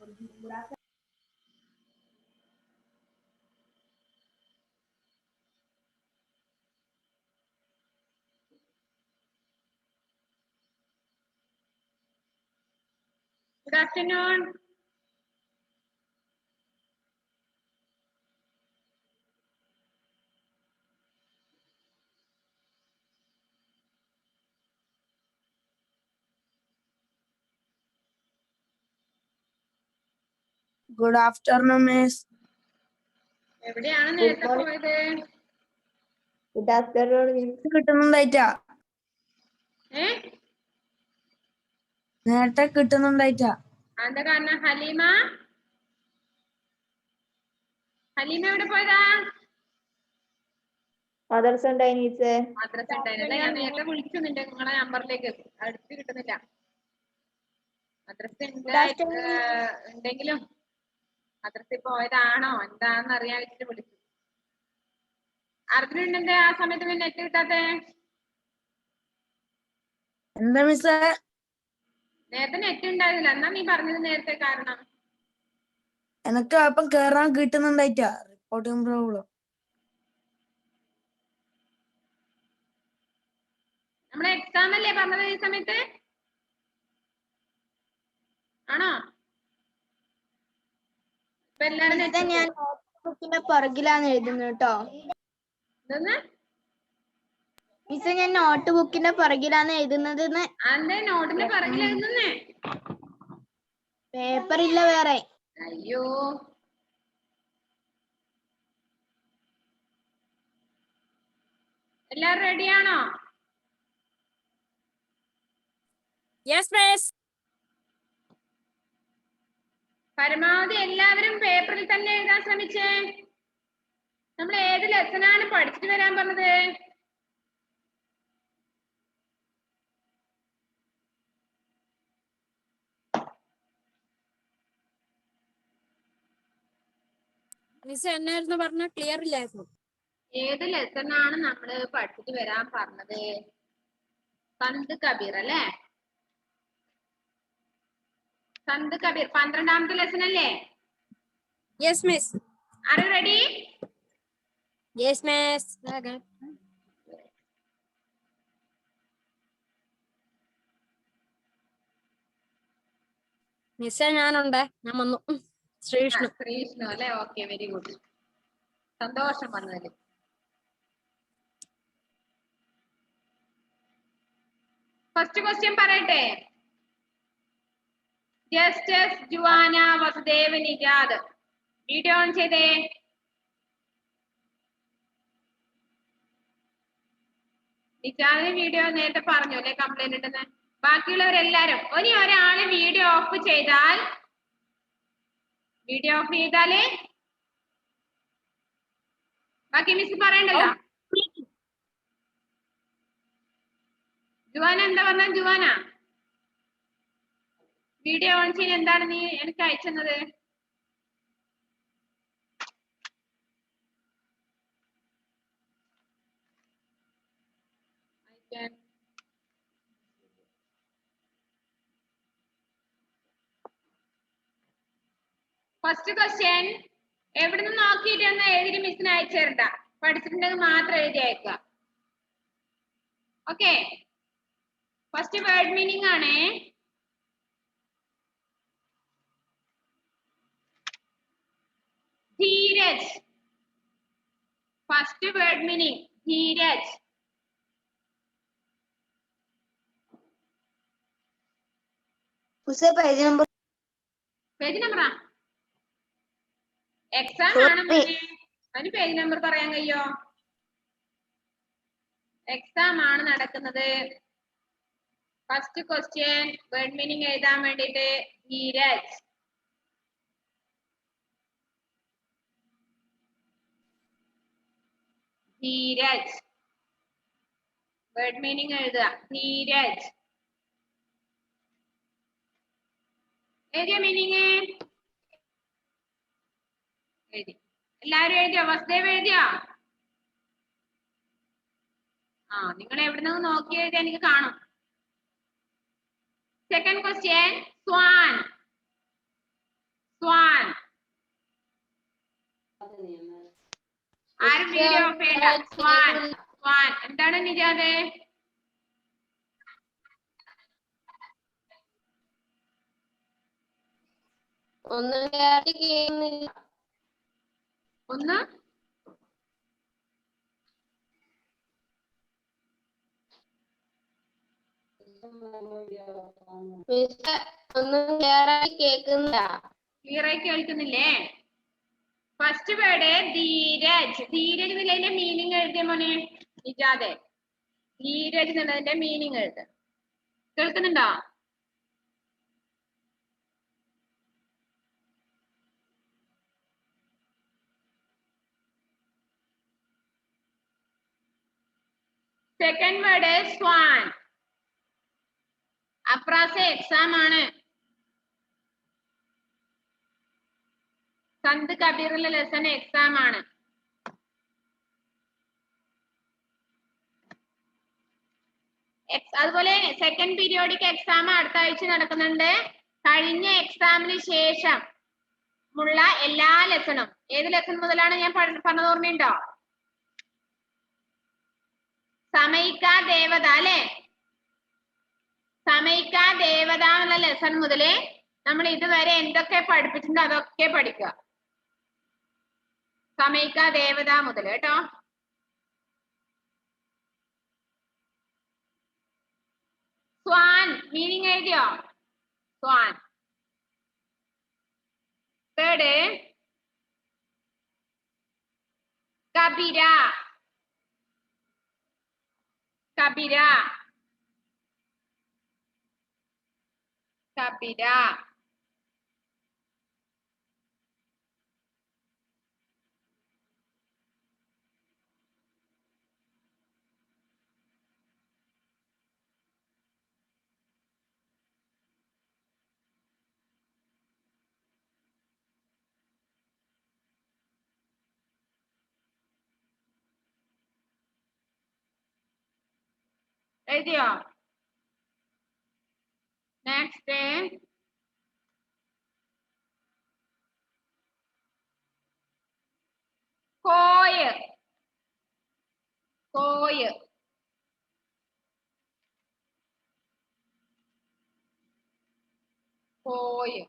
Good afternoon. Good afternoon, Miss. എവിടെയാണ് നേരത്തെ പോയത്? Good afternoon. കിട്ടുന്നുണ്ടായിട്ടാ നേരത്തെ കിട്ടുന്നുണ്ടായിട്ടാ. എന്താ കാരണം? ഹലീമ എവിടെ പോയതാ? മദർസ ഉണ്ടായിനി ടീച്ചർ. മദ്രസ ഉണ്ടായിരുന്നല്ലേ. ഞാൻ നേരത്തെ വിളിക്കുന്നുണ്ട് നിങ്ങളെ നമ്പറിലേക്ക്, അടുത്ത് കിട്ടുന്നില്ല. മദ്രസ ഉണ്ടെങ്കിലും മദ്രസയിൽ പോയതാണോ എന്താന്ന് അറിയാൻ വെച്ചിട്ട് വിളിച്ചു. അർജുനുണ്ടെന്തേ ആ സമയത്ത് പിന്നെ നെറ്റ് കിട്ടാത്തെ? എന്താ മിസ്സേ? നേരത്തെ നെറ്റ് ഉണ്ടായിരുന്നില്ല. എന്നാ നീ പറഞ്ഞത് നേരത്തെ കാരണം? എനക്ക് അപ്പം കേറാൻ കിട്ടുന്നുണ്ടായിട്ടാ. Reporting problem. നമ്മളെ എക്സാം അല്ലേ പറഞ്ഞത് ഈ സമയത്ത്? ആണോ? ഇപ്പൊ എല്ലാരും ഞാൻ നോട്ട്ബുക്കിന്റെ പുറകിലാണ് എഴുതുന്നത് കേട്ടോ. എന്തോന്ന് മിസ്സേ, ഞാൻ നോട്ട് ബുക്കിന്റെ പുറകിലാണ് എഴുതുന്നത്. അന്റെ നോട്ടിന്റെ പിറകിൽ എഴുതുന്നേ? പേപ്പർ ഇല്ല വേറെ. അയ്യോ, എല്ലാരും റെഡിയാണോ? Yes miss. പരമാവധി എല്ലാവരും പേപ്പറിൽ തന്നെ എഴുതാൻ ശ്രമിച്ചേ. നമ്മൾ ഏത് ലെസനാണ് പഠിച്ചിട്ട് വരാൻ പറഞ്ഞത്? മിസ് എന്നായിരുന്നു പറഞ്ഞ? ക്ലിയർ ഇല്ലായിരുന്നു. ഏത് ലെസനാണ് നമ്മള് പഠിച്ചിട്ട് വരാൻ പറഞ്ഞത്? സന്ത് കബീർ അല്ലേ? സന്ത് കബീർ 12ാമത്തെ ലെസൺ അല്ലേ? Yes miss. Are you ready? Yes miss. മിസ്സേ, ഞാനുണ്ട്. ഞാൻ വന്നു. ശ്രീഷ്ണു അല്ലേ? Okay, very good. സന്തോഷം വന്നതിൽ. ഫസ്റ്റ് ക്വസ്റ്റ്യൻ പറയട്ടെ. Justus Juana Vasudev Nejad. Video on ചെയ്തേ. നിജാദിന് വീഡിയോ നേരത്തെ പറഞ്ഞു അല്ലെ കംപ്ലൈന്റ് ഉണ്ടെന്ന്. ബാക്കിയുള്ളവരെല്ലാരും ഇനി ഒരാള് വീഡിയോ ഓഫ് ചെയ്താൽ ബാക്കി മിസ് പറയണ്ടല്ലോ. ജുവാന എന്താ പറഞ്ഞ? ജുവാന വീഡിയോ ഓൺ ചെയ്യാൻ എന്താണ് നീ എനിക്ക് അയച്ചത്? ഫസ്റ്റ് ക്വസ്റ്റ്യൻ എവിടുന്ന് നോക്കിയിട്ട് ഒന്ന് എഴുതി മിസ്സിന് അയച്ചേരണ്ട. പഠിച്ചിട്ടുണ്ടെങ്കിൽ മാത്രം എഴുതി അയക്കുക. ഓക്കെ, ഫസ്റ്റ് വേർഡ് മീനിങ് ആണ്. Dheeraj. First word meaning Dheeraj. Page number exam ആണ്. അതിന് പേജ് നമ്പർ പറയാൻ കഴിയോ? എക്സാം ആണ് നടക്കുന്നത്. ഫസ്റ്റ് ക്വസ്റ്റ്യൻ വേർഡ് മീനിങ് എഴുതാൻ വേണ്ടിയിട്ട് ധീരജ്. ധീരജ് വേർഡ് മീനിങ് എഴുതുക. ധീരജ് എഴുതിയ മീനിങ് എഴുതി. എല്ലാരും എഴുതിയോ? വസുദേവ് എഴുതിയോ? നിങ്ങൾ എവിടുന്ന് നോക്കി എഴുതിയാ എനിക്ക് കാണും. Second question swan. ആരും വീഡിയോ ഓഫ് ചെയ്യണ്ട. സ്വാൻ സ്വാൻ എന്താണ് നിജാദേ? ഒന്ന് ഒന്ന് ഒന്നും ക്ലിയറായി കേൾക്കുന്നില്ല. ക്ലിയറായി കേൾക്കുന്നില്ലേ? First word Dheeraj. ധീരജ് എന്നുള്ളതിന്റെ മീനിങ് എഴുതിയ മോനെ നിജാദേ. ധീരജ് എന്നുള്ളതിന്റെ മീനിങ് എഴുത. കേൾക്കുന്നുണ്ടോ? സെക്കൻഡ് വേർഡ് സ്വാൻ. അപ്രാസെ എക്സാം ആണ്. സന്ത് കബീറിലെ ലെസൺ എക്സാം ആണ്. അതുപോലെ സെക്കൻഡ് പീരിയോഡിക് എക്സാം അടുത്ത ആഴ്ച നടക്കുന്നുണ്ട്. കഴിഞ്ഞ എക്സാമിന് ശേഷം ഉള്ള എല്ലാ ലെസണും ഏത് ലെസൺ മുതലാണ് ഞാൻ പറഞ്ഞത് ഓർമ്മയുണ്ടോ? സമയിക്ക ദേവത അല്ലെ? സമയിക്ക ദേവത എന്നുള്ള ലെസൺ മുതല് നമ്മൾ ഇതുവരെ എന്തൊക്കെ പഠിപ്പിച്ചിട്ടുണ്ടോ അതൊക്കെ പഠിക്കുക. സമയിക്ക ദേവത മുതൽ കേട്ടോ. സ്വാൻ മീനിങ് എഴുതിയോ? സ്വാൻ. തേർഡ് കബിര. കബിര. കബിര. എഴുതിയോ? നെക്സ്റ്റ് കോയ്. കോയ്. കോയ്.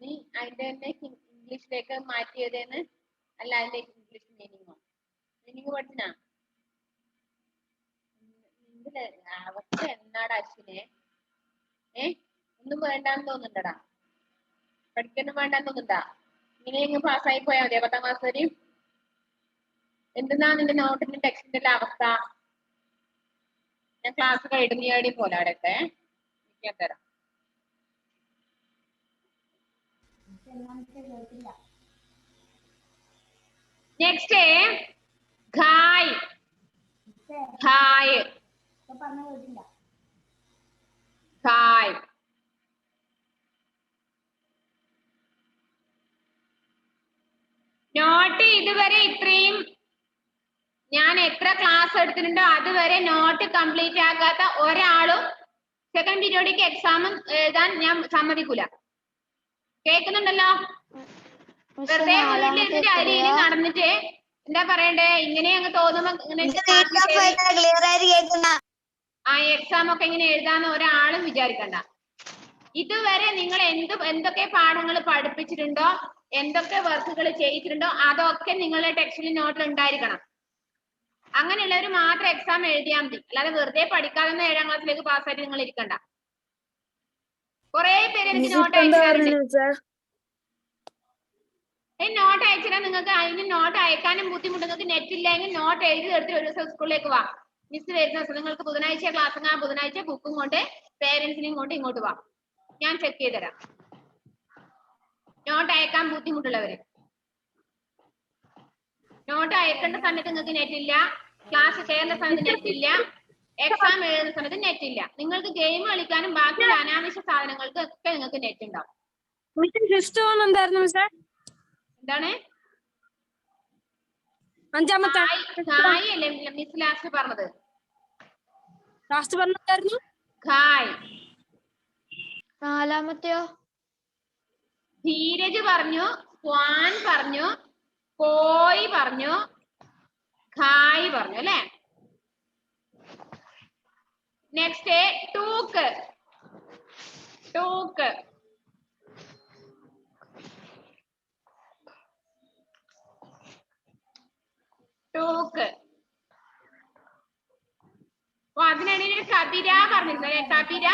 നീ അതിന്റെ തന്നെ ഇംഗ്ലീഷിലേക്ക് മാറ്റിയതെന്ന് അല്ല അതിന്റെ ഇംഗ്ലീഷ് മീനിങ്ങോ? മീനിങ് പഠിച്ചാ നിന്റെ അവസ്ഥ എന്നാടാ അശ്വിനെ? ഒന്നും വേണ്ടാന്ന് തോന്നുന്നുണ്ടടാ? പഠിക്കൊന്നും വേണ്ടാന്ന് തോന്നുന്നുണ്ടാ? ഇങ്ങനെ പാസ്സായി പോയാൽ മതിയോ 10ാം ക്ലാസ് വരെയും? എന്തെന്നാ നിന്റെ നോട്ടിന്റെ ടെക്സ്റ്റിന്റെ അവസ്ഥ? ഞാൻ ക്ലാസ് കഴിഞ്ഞ പോലെ അവിടെയൊക്കെ ഞാൻ തരാം. നെക്സ്റ്റ് ഖായ്. ഖായ്. ഖായ്. നോട്ട് ഇതുവരെ ഇത്രയും ഞാൻ എത്ര ക്ലാസ് എടുത്തിട്ടുണ്ടോ അതുവരെ നോട്ട് കംപ്ലീറ്റ് ആക്കാത്ത ഒരാളും സെക്കൻഡ് പീരിയോഡിക് എക്സാം എഴുതാൻ ഞാൻ സമ്മതിക്കൂല. കേൾക്കുന്നുണ്ടല്ലോ? വെറുതെ വീട്ടിലിരുന്നിട്ട് അരിയിൽ നടന്നിട്ട് എന്താ പറയണ്ടേ ഇങ്ങനെ അങ്ങ് തോന്നുമ്പോ ആ എക്സാം ഒക്കെ ഇങ്ങനെ എഴുതാന്ന് ഒരാളും വിചാരിക്കണ്ട. ഇതുവരെ നിങ്ങൾ എന്തൊക്കെ പാഠങ്ങൾ പഠിപ്പിച്ചിട്ടുണ്ടോ എന്തൊക്കെ വർക്കുകൾ ചെയ്തിട്ടുണ്ടോ അതൊക്കെ നിങ്ങളുടെ ടെക്സ്റ്റിൽ നോട്ടിൽ ഉണ്ടായിരിക്കണം. അങ്ങനെയുള്ളവർ മാത്രം എക്സാം എഴുതിയാൽ മതി. അല്ലാതെ വെറുതെ പഠിക്കാതെ 7ാം ക്ലാസ്സിലേക്ക് പാസ്സായിട്ട് നിങ്ങൾ ഇരിക്കണ്ട. കുറെ പേര് എനിക്ക് നോട്ട് അയച്ചിട്ടുണ്ട്. നോട്ട് അയച്ചാൽ നിങ്ങൾക്ക് അതിന് നോട്ട് അയക്കാനും ബുദ്ധിമുട്ട്. നിങ്ങൾക്ക് നെറ്റ് ഇല്ലെങ്കിൽ നോട്ട് എഴുതി എടുത്ത് ഒരു ദിവസം സ്കൂളിലേക്ക് വാ. മിസ് വരുന്ന ദിവസം നിങ്ങൾക്ക് ബുധനാഴ്ച ക്ലാസ് ആ ബുധനാഴ്ച ബുക്കും കൊണ്ട് പേരൻസിനെയും കൊണ്ട് ഇങ്ങോട്ട് വാ. ഞാൻ ചെക്ക് ചെയ്ത് തരാം. നോട്ട് അയക്കാൻ ബുദ്ധിമുട്ടുള്ളവര് നോട്ട് അയക്കേണ്ട സമയത്ത് നിങ്ങൾക്ക് നെറ്റ് ഇല്ല, ക്ലാസ് കയറുന്ന സമയത്ത് നെറ്റ് ഇല്ല, എക്സാം എഴുതുന്ന സമയത്ത് നെറ്റ് ഇല്ല. നിങ്ങൾക്ക് ഗെയിം കളിക്കാനും ബാക്കിയുള്ള അനാവശ്യ സാധനങ്ങൾക്ക് ഒക്കെ നിങ്ങൾക്ക് നെറ്റ് ഉണ്ടാവും. എന്തായിരുന്നു മിസ്സേ? എന്താണ് അഞ്ചാമത്തെ ഖായ് അല്ലേ മിസ് ലാസ്റ്റ് പറഞ്ഞത്? ലാസ്റ്റ് പറഞ്ഞായിരുന്നു ഖായ്. നാലാമത്തെയോ? ധീരജ് പറഞ്ഞു, സ്വാൻ പറഞ്ഞു, കോയ് പറഞ്ഞു, ഖായ് പറഞ്ഞു അല്ലേ? Next took. Took took. അപ്പൊ അതിനിടയിൽ കബിര പറഞ്ഞിരുന്നു അല്ലെ? കബിര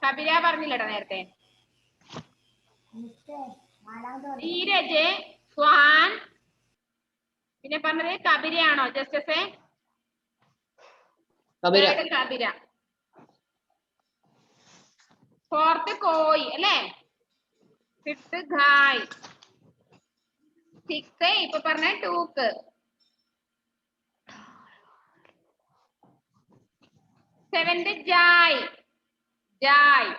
കബിര പറഞ്ഞില്ലട്ടോ നേരത്തെ. ധീരജ്, സ്വാൻ, പിന്നെ പറഞ്ഞത് കബിരയാണോ? ജസ്റ്റസേ കബിര. ഫോർത്ത് കോയ് അല്ലേ? ഫിഫ്ത്ത് ഖായ്. സിക്സ് ഇപ്പൊ പറഞ്ഞ ടൂക്ക്. സെവൻത് ജായ്. ജായ്.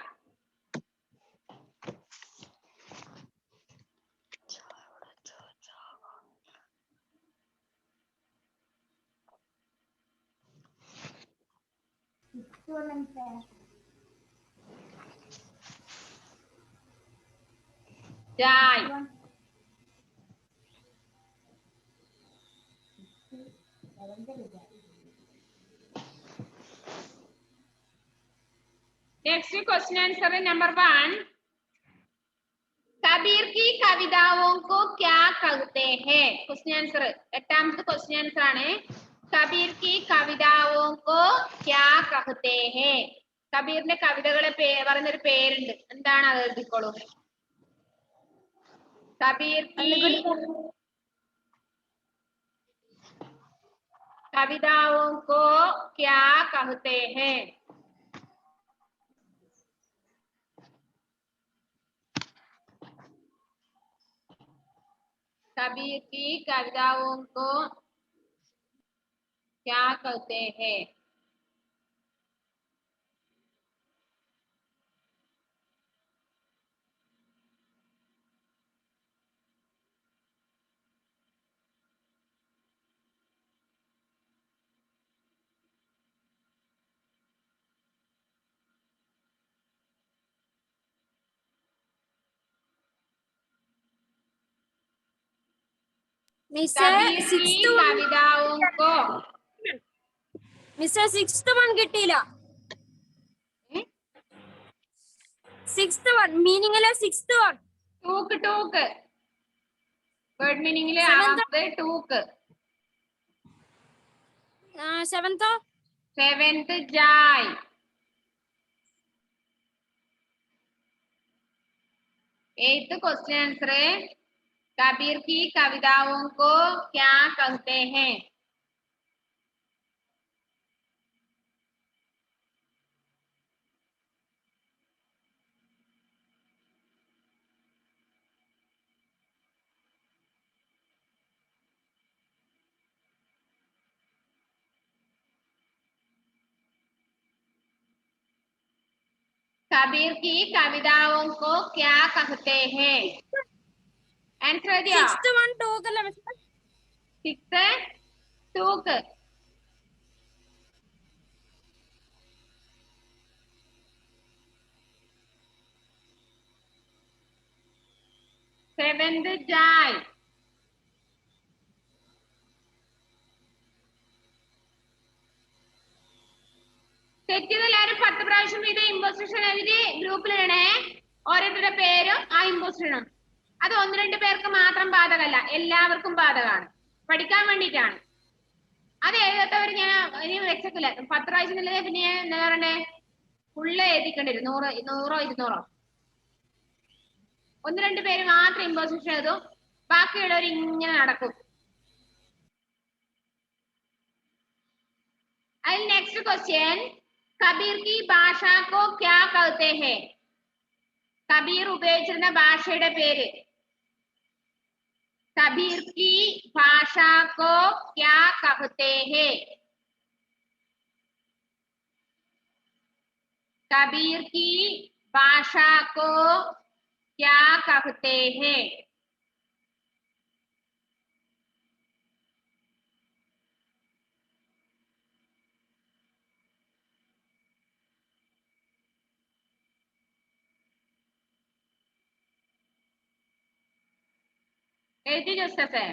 ജായ്. Next question answer number 1. Kabir की कविताओं को क्या कहते हैं? Question answer 8th question answer ആണ്. കബീർ की कविताओं को क्या कहते हैं? കബീറിന്റെ കവിതകളെ പറയുന്ന ഒരു പേരുണ്ട്. എന്താണ് അത്? എഴുതിക്കോളൂ. കബീർ की कविताओं को क्या कहते हैं? कबीर की कविताओं को क्या कहते हैं? മിസ്സേ कबीर की कविताओं को മിസ്സേ 6th വൺ കിട്ടിയില്ല. 6th വൺ മീനിങ്ങിലെ 6th വൺ टूक. टूक വേർഡ് മീനിങ്ങിലെ Seventh. ആദ്യത്തെ took. 7th 7th ജായ്. 8th question answer है. कबीर की कविताओं को क्या कहते हैं? कबीर की कविताओं को क्या कहते हैं? आंसर दिया. 6th വൺ ടോക്ക് അല്ലേ മിസ്സേ? 6th टूक. सेवेंथ जाय. തെറ്റിയതെല്ലാരും 10 പ്രാവശ്യം വീതം ഇമ്പോസിഷൻ എഴുതി ഗ്രൂപ്പിലിടണേ. ഓരോരുത്തരുടെ പേരും ആ ഇമ്പോസിഷനും. അത് 1-2 പേർക്ക് മാത്രം ബാധകമല്ല, എല്ലാവർക്കും ബാധകമാണ്. പഠിക്കാൻ വേണ്ടിയിട്ടാണ്. അത് എഴുതാത്തവർ ഞാൻ ഇനി വെച്ചിട്ടില്ല. 10 പ്രാവശ്യം എന്നുള്ളത് പിന്നെ ഞാൻ എന്താ പറയണ്ടേ, ഫുള്ള് എഴുതിക്കേണ്ടി വരും. 100 200. 1-2 പേര് മാത്രം ഇമ്പോസിഷൻ എഴുതും, ബാക്കിയുള്ളവർ ഇങ്ങനെ നടക്കും. അതിൽ നെക്സ്റ്റ് ക്വസ്റ്റ്യൻ, കബീർ की ഭാഷ को क्या कहते हैं? കബീർ ഉപയോഗിച്ചിരുന്ന ഭാഷയുടെ പേര്. कबीर की भाषा को क्या कहते हैं? कबीर की भाषा को क्या कहते हैं? जोसेफ है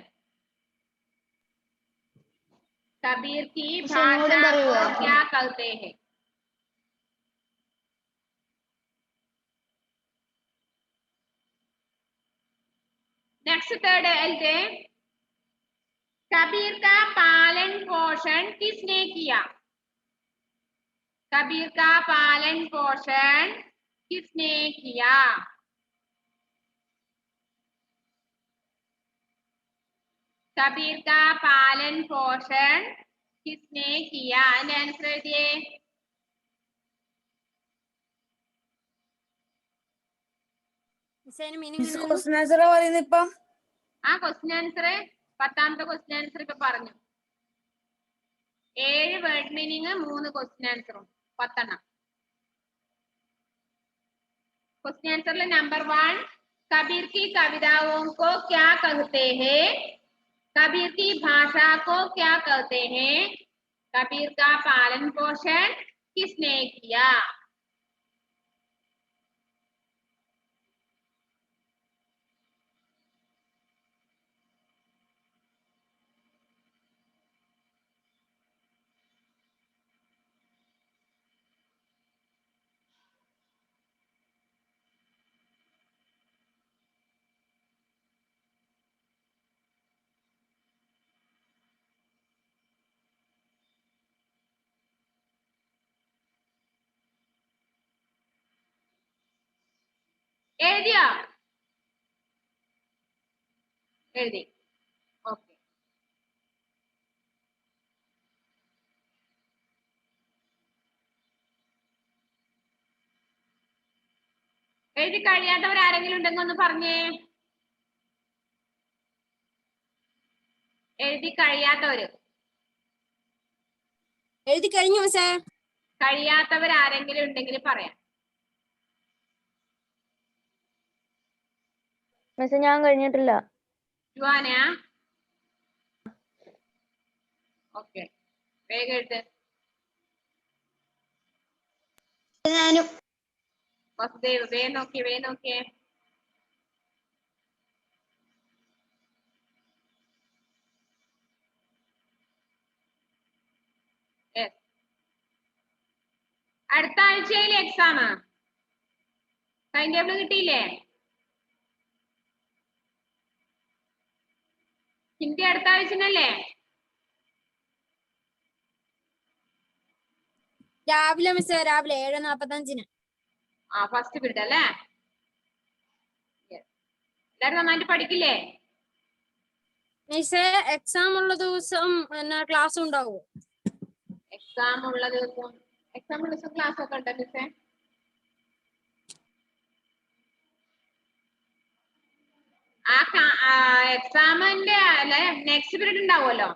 कबीर की भाषा को क्या कहते हैं? नेक्स्ट थर्ड है कबीर का पालन पोषण किसने किया? कबीर का पालन पोषण किसने किया? कबीर का पालन पोषण किसने किया? आंसर दिए ക്വസ്റ്റ്യൻ ആൻസർ പറയുന്നത് ഇപ്പം ആ ക്വസ്റ്റ്യൻ ആൻസർ 10ാമത്തെ ക്വസ്റ്റ്യൻ ആൻസർ ഇപ്പൊ പറഞ്ഞു 7 വേർഡ് മീനിങ് 3 ക്വസ്റ്റ്യൻ ആൻസറും 10 എണ്ണം क्वेश्चन आंसर नंबर 1 कबीर की कविताओं को क्या कहते हैं? कबीर की भाषा को क्या कहते हैं? कबीर का पालन पोषण किसने किया? എഴുതിയോ? എഴുതി ഓക്കെ എഴുതി കഴിയാത്തവർ ആരെങ്കിലും ഉണ്ടെങ്കിൽ ഒന്ന് പറഞ്ഞേ. എഴുതി കഴിയാത്തവര് എഴുതി കഴിഞ്ഞു മിസ്സേ. കഴിയാത്തവർ ആരെങ്കിലും ഉണ്ടെങ്കിൽ പറയാം. മിസ്സേ ഞാൻ കഴിഞ്ഞിട്ടില്ല. ജുവാനാ? ഓക്കെ വേഗം എഴുത്. ഞാനും വസുദേവ് വേഗം നോക്കിയേ. അടുത്ത ആഴ്ചയിൽ എക്സാം ടൈം ടേബിൾ കിട്ടിയില്ലേ? ഹിന്ദി അടുത്ത ആഴ്ചനല്ലേ? രാവിലെ മിസ്സേ, രാവിലെ 7:45. ഫസ്റ്റ് പീരീഡ് അല്ലേ? എല്ലാരും നന്നായിട്ട് പഠിക്കില്ലേ? മിസ്സേ എക്സാം ഉള്ള ദിവസം ക്ലാസ് ഉണ്ടാവോ? എക്സാം ഉള്ള ദിവസം ക്ലാസ് ഒക്കെ ഉണ്ടോ മിസ്സേ? എക്സാമിന്റെ അല്ലെ നെക്സ്റ്റ് പീരീഡ് ഉണ്ടാവുമല്ലോ,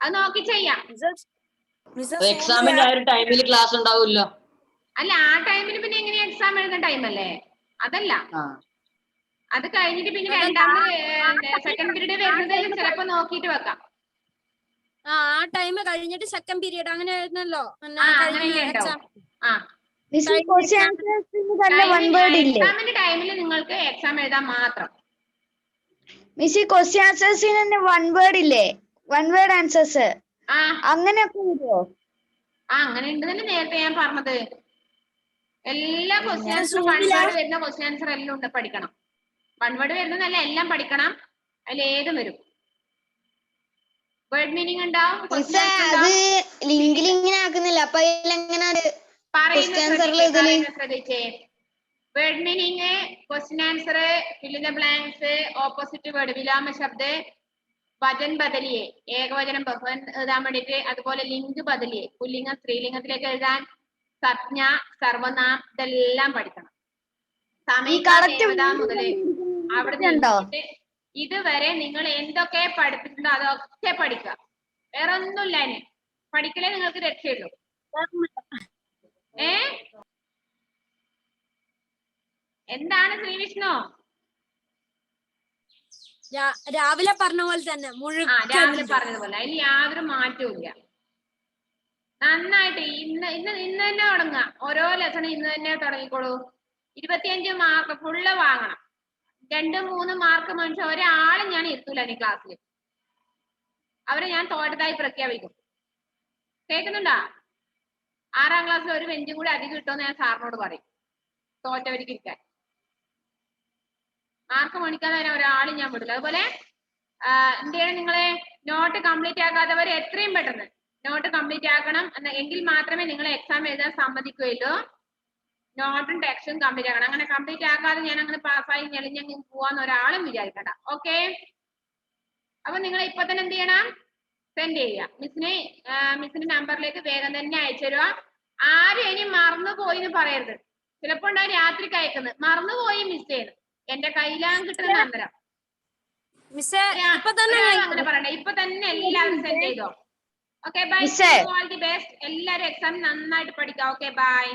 അത് നോക്കി ചെയ്യാം. എക്സാമിന്റെ ആ ഒരു ടൈമിൽ ക്ലാസ് ഉണ്ടാവുമല്ലോ. അല്ല ആ ടൈമിൽ പിന്നെ എങ്ങനെയാ എക്സാം എഴുതുന്ന ടൈമല്ലേ? അതല്ല, അത് കഴിഞ്ഞിട്ട് പിന്നെ രണ്ടാമത് സെക്കൻഡ് പീരീഡ് വരുന്നത് ചിലപ്പോ നോക്കിയിട്ട് വെക്കാം. ആ ടൈം കഴിഞ്ഞിട്ട് സെക്കൻഡ് പീരീഡ് അങ്ങനെ ആയിരുന്നല്ലോ. എക്സാമിന്റെ ടൈമിൽ നിങ്ങൾക്ക് എക്സാം എഴുതാൻ മാത്രം. മിസ് ക്വസ്റ്റ്യൻ ആൻസേഴ്സിന് തന്നെ 1 വേർഡ് ഇല്ലേ, 1 വേർഡ് ആൻസേഴ്സ് അങ്ങനെയൊക്കെ വരുമോ? അങ്ങനെ ഉണ്ടെന്നല്ലേ നേരത്തെ ഞാൻ പറഞ്ഞത്. എല്ലാ ക്വസ്റ്റ്യൻ ആൻസറും 1 വേർഡ് വരുന്ന ക്വസ്റ്റ്യൻ ആൻസർ എല്ലാം ഉണ്ട്, പഠിക്കണം. 1 വേർഡ് വരുന്നതല്ല, എല്ലാം പഠിക്കണം. അതിൽ ഏതും വരും. വേർഡ് മീനിങ് ഉണ്ടാവും. ലിങ്കിൽ ഇങ്ങനെ ആക്കുന്നില്ല, അപ്പൊ ശ്രദ്ധിച്ചേ. Word meaning, question answer, fill in the blanks, opposite word, വിലോമ ശബ്ദ, വചൻ ബദലിയെ, ഏകവചനം ബഹുവൻ എഴുതാൻ വേണ്ടിട്ട്, അതുപോലെ ലിംഗ് ബദലിയെ, പുല്ലിംഗം സ്ത്രീലിംഗത്തിലേക്ക് എഴുതാൻ, സംജ്ഞ, സർവനാം, ഇതെല്ലാം പഠിക്കണം. സമയം മുതല് അവിടെ ഇതുവരെ നിങ്ങൾ എന്തൊക്കെ പഠിപ്പിച്ചിട്ടുണ്ടോ അതൊക്കെ പഠിക്കുക. വേറെ ഒന്നുമില്ല. ഇനി പഠിക്കലേ നിങ്ങൾക്ക് രക്ഷയുള്ളൂ. എന്താണ് ശ്രീവിഷ്ണു? രാവിലെ പറഞ്ഞ പോലെ തന്നെ രാവിലെ പറഞ്ഞതുപോലെ. അതിൽ യാതൊരു മാറ്റവും ഇല്ല. നന്നായിട്ട് ഇന്ന് തന്നെ തുടങ്ങുക. ഓരോ ലെസൺ ഇന്ന് തന്നെ തുടങ്ങിക്കോളൂ. 25 മാർക്ക് ഫുള്ള് വാങ്ങണം. 2-3 മാർക്ക് മനുഷ്യ ഒരാളും ഞാൻ എത്തൂല ഈ ക്ലാസ്സിൽ. അവരെ ഞാൻ തോറ്റതായി പ്രഖ്യാപിക്കും. കേൾക്കുന്നുണ്ടോ? 6ാം ക്ലാസ്സിൽ ഒരു ബെഞ്ചും കൂടി അധികം കിട്ടുമെന്ന് ഞാൻ സാറിനോട് പറയും. തോറ്റവർക്ക് ഇരിക്കാൻ മാർക്ക് മേടിക്കാതെ വരാൻ ഒരാളും ഞാൻ വിടില്ല. അതുപോലെ എന്ത് ചെയ്യണം? നിങ്ങളെ നോട്ട് കംപ്ലീറ്റ് ആക്കാത്തവർ എത്രയും പെട്ടെന്ന് നോട്ട് കംപ്ലീറ്റ് ആക്കണം. എങ്കിൽ മാത്രമേ നിങ്ങൾ എക്സാം എഴുതാൻ സമ്മതിക്കുകയുള്ളൂ. നോട്ടും ടെക്സ്റ്റും കംപ്ലീറ്റ് ആക്കണം. അങ്ങനെ കംപ്ലീറ്റ് ആക്കാതെ ഞാൻ അങ്ങനെ പാസ്സായി ഞെളിഞ്ഞങ്ങ് പോവാന്ന് ഒരാളും വിചാരിക്കണ്ട. ഓക്കെ? അപ്പൊ നിങ്ങൾ ഇപ്പൊ തന്നെ എന്ത് ചെയ്യണം? സെൻഡ് ചെയ്യുക. മിസ്സിന്റെ നമ്പറിലേക്ക് വേഗം തന്നെ അയച്ചു തരുക. ആരും ഇനി മറന്നുപോയി എന്ന് പറയരുത്. ചിലപ്പോ ഉണ്ടാവും രാത്രിക്ക് അയക്കുന്നത്. മറന്നുപോയി മിസ് ചെയ്യണം. എന്റെ കയ്യിലാണ് കിട്ടുന്ന നമ്പരം. അങ്ങനെ പറയണ്ട. ഇപ്പൊ തന്നെ എല്ലാവരും സെൻഡ് ചെയ്തോ. Okay bye. All the best. എല്ലാവരും എക്സാം നന്നായിട്ട് പഠിക്കാം. Okay bye.